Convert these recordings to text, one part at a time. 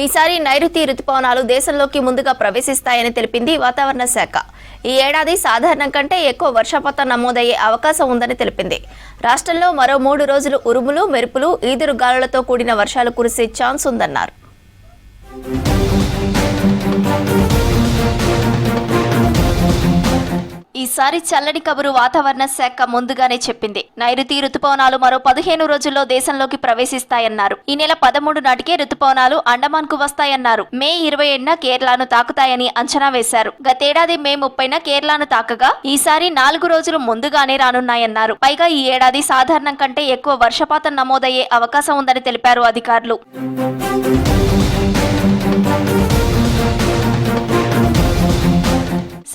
ఈసారి నైరుతి రుతుపవనాలు దేశంలోకి ముందుగా ప్రవేశిస్తాయని తెలిపింది వాతావరణ శాఖ. ఈ ఏడాది సాధారణం కంటే ఎక్కువ వర్షపాతం నమోదయ్యే అవకాశం ఉందని తెలిపింది. రాష్ట్రంలో మరో 3 రోజులు ఉరుములు, మెరుపులు, ఈదురు గాలులతో కూడిన వర్షాలు కురిసే ఛాన్స్ ఉందన్నారు. ఈసారి చల్లని కబురు వాతావరణ శాఖ ముందుగానే చెప్పింది. నైరుతి రుతుపవనాలు మరో 15 రోజుల్లో దేశంలోకి ప్రవేశిస్తాయన్నారు. ఈ నెల 13 నాటికే రుతుపవనాలు అండమాన్ కు వస్తాయన్నారు. మే 27న కేరళను తాకుతాయని అంచనా వేశారు. గతేడాది మే 30న కేరళను తాకగా ఈసారి 4 రోజులు ముందుగానే రానున్నాయన్నారు. పైగా ఈ ఏడాది సాధారణం కంటే ఎక్కువ వర్షపాతం నమోదయ్యే అవకాశం ఉందని తెలిపారు అధికారులు.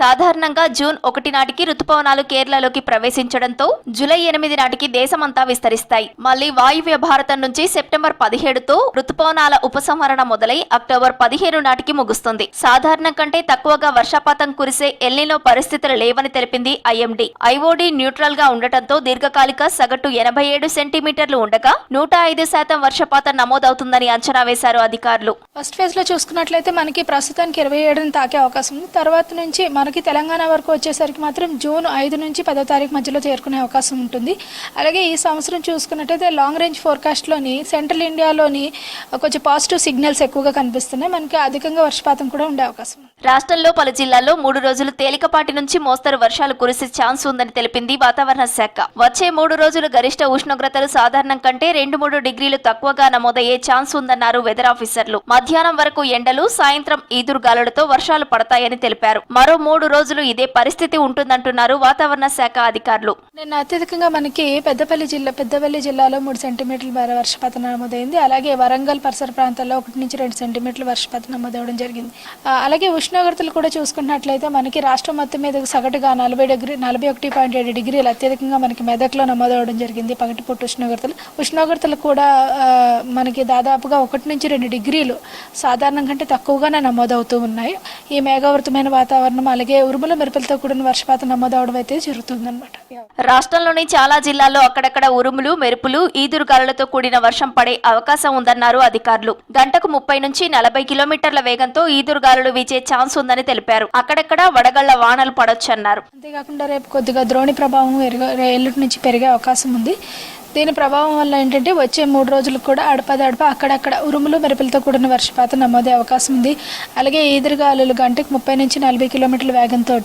సాధారణంగా జూన్ 1 నాటికి రుతుపవనాలు కేరళలోకి ప్రవేశించడంతో జూలై 8 నాటికి దేశమంతా విస్తరిస్తాయి. మళ్లీ వాయువ్య భారతం నుంచి సెప్టెంబర్ 17తో రుతుపవనాల ఉపసంహరణ మొదలై అక్టోబర్ 15 నాటికి ముగుస్తుంది. సాధారణం కంటే తక్కువగా వర్షపాతం కురిసే ఎల్నినో పరిస్థితులు లేవని తెలిపింది ఐఎండీ. ఐఓడీ న్యూట్రల్ గా ఉండటంతో దీర్ఘకాలిక సగటు 87 సెంటీమీటర్లు ఉండగా 105% వర్షపాతం నమోదవుతుందని అంచనా వేశారు అధికారులు. ఫస్ట్ ఫేజ్ లో చూసుకున్నట్లయితే మనకి ప్రస్తుతానికి 27ని తాకే అవకాశం ఉంది. తర్వాత నుంచి మనకి తెలంగాణ వరకు వచ్చేసరికి మాత్రం జూన్ 5 నుంచి 10వ తారీఖు మధ్యలో చేరుకునే అవకాశం ఉంటుంది. అలాగే ఈ సంవత్సరం చూసుకున్నట్టయితే లాంగ్ రేంజ్ ఫోర్కాస్ట్లోని సెంట్రల్ ఇండియాలోని కొంచెం పాజిటివ్ సిగ్నల్స్ ఎక్కువగా కనిపిస్తున్నాయి. మనకి అధికంగా వర్షపాతం కూడా ఉండే అవకాశం ఉంది. రాష్ట్రంలో పలు జిల్లాల్లో 3 రోజులు తేలికపాటి నుంచి మోస్తరు వర్షాలు కురిసే ఛాన్స్ ఉందని తెలిపింది వాతావరణ శాఖ. వచ్చే 3 రోజులు గరిష్ట ఉష్ణోగ్రతలు సాధారణం కంటే 2-3 డిగ్రీలు తక్కువగా నమోదయ్యే ఛాన్స్ ఉందన్నారు వెదర్ ఆఫీసర్లు. మధ్యాహ్నం వరకు ఎండలు, సాయంత్రం ఈదురుగాలులతో వర్షాలు పడతాయని తెలిపారు. మరో 3 రోజులు ఇదే పరిస్థితి ఉంటుందంటున్నారు వాతావరణ శాఖ అధికారులు. నిన్న అత్యధికంగా మనకి పెద్దపల్లి జిల్లాలో 3 సెంటీమీటర్ల మేర వర్షపాతం నమోదైంది. అలాగే వరంగల్ పరిసర ప్రాంతాల్లో 1 నుంచి 2 సెంటీమీటర్ల వర్షపాతం నమోదవడం జరిగింది. అలాగే ఉష్ణోగ్రతలు కూడా చూసుకున్నట్లయితే మనకి రాష్ట్రం మొత్తం మీద సగటుగా 41.7 డిగ్రీలు అత్యధికంగా మనకి మెదక్లో నమోదవడం జరిగింది. పగటిపూట ఉష్ణోగ్రతలు కూడా మనకి దాదాపుగా 1 నుంచి 2 డిగ్రీలు సాధారణం కంటే తక్కువగానే నమోదవుతూ ఉన్నాయి. ఈ మేఘావృతమైన వాతావరణం అలాగే ఉరుముల మెరుపులతో కూడిన వర్షపాతం నమోదవడం అయితే జరుగుతుందన్నమాట. రాష్ట్రంలోని చాలా జిల్లాల్లో అక్కడక్కడ ఉరుములు, మెరుపులు, ఈదురుగాలులతో కూడిన వర్షం పడే అవకాశం ఉందన్నారు అధికారులు. గంటకు 30 నుంచి 40 కిలోమీటర్ల వేగంతో ఈదురుగాలులు వీచే ఛాన్స్ ఉందని తెలిపారు. అక్కడక్కడ వడగళ్ల వానలు పడొచ్చన్నారు. అంతేకాకుండా రేపు కొద్దిగా ద్రోణి ప్రభావం ఎల్లుండి నుంచి పెరిగే అవకాశం ఉంది. దీని ప్రభావం వల్ల ఏంటంటే వచ్చే 3 రోజులు కూడా అడపదడప అక్కడక్కడ ఉరుములు మెరుపులతో కూడిన వర్షపాతం నమోదే అవకాశం ఉంది. అలాగే ఈదురుగాలులు గంటకు 30 నుంచి 40 కిలోమీటర్ల వేగంతో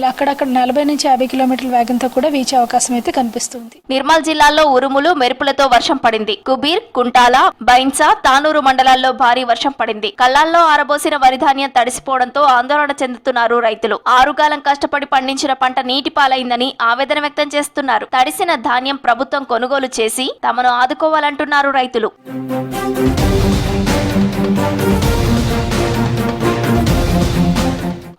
అక్కడక్కడ 40 నుంచి 50 కిలోమీటర్ల వేగంతో కూడా వీచే అవకాశం అయితే కనిపిస్తుంది. నిర్మల్ జిల్లాలో ఉరుములు మెరుపులతో వర్షం పడింది. కుబీర్, కుంటాల, బైన్సా, తానూరు మండలాల్లో భారీ వర్షం పడింది. కళ్ళాల్లో ఆరబోసిన వరి ధాన్యం తడిసిపోవడంతో ఆందోళన చెందుతున్నారు రైతులు. ఆరుగాలం కష్టపడి పండించిన పంట నీటి పాలైందని ఆవేదన వ్యక్తం చేస్తున్నారు. తడిసిన ధాన్యం ప్రభుత్వం కొనుగోలు చేసి తమను ఆదుకోవాలంటున్నారు రైతులు.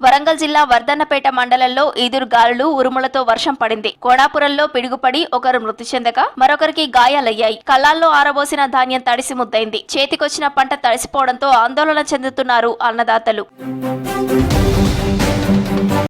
వరంగల్ జిల్లా వర్ధన్నపేట మండలంలో ఈదురుగాలులు, ఉరుములతో వర్షం పడింది. కోడాపురంలో పిడుగుపడి ఒకరు మృతి చెందగా మరొకరికి గాయాలయ్యాయి. కళ్ళాల్లో ఆరబోసిన ధాన్యం తడిసి ముద్దైంది. చేతికొచ్చిన పంట తడిసిపోవడంతో ఆందోళన చెందుతున్నారు అన్నదాతలు.